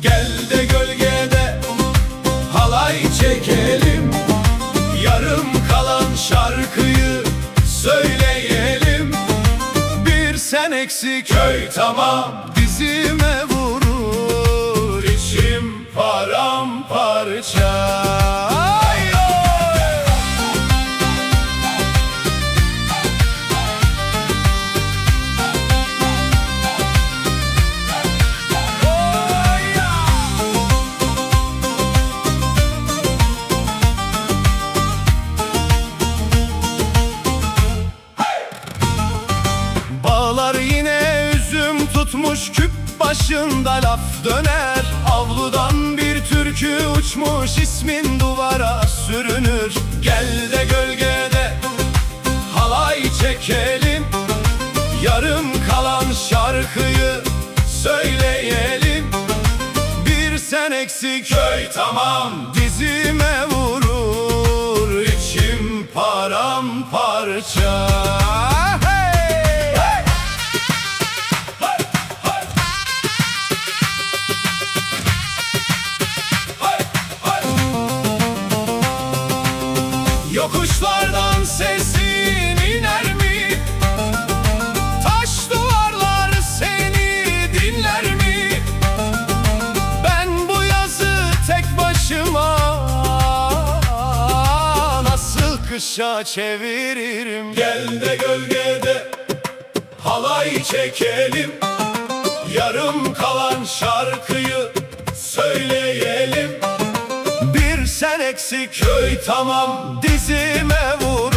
Gel de gölgede halay çekelim, yarım kalan şarkıyı söyleyelim. Bir sen eksik köy tamam, dizime vurur içim paramparça. Bağlar yine üzüm tutmuş, küp başında laf döner. Avludan bir türkü uçmuş, ismin duvara sürünür. Gel de gölgede halay çekelim, yarım kalan şarkıyı söyleyelim. Bir sen eksik köy tamam, dizime vurur içim paramparça. Yokuşlardan sesin iner mi? Taş duvarlar seni dinler mi? Ben bu yazı tek başıma nasıl kışa çeviririm? Gel de gölgede halay çekelim, yarım kalan şarkıyı söyleyelim. Bir sen eksik köy tamam, dizime vur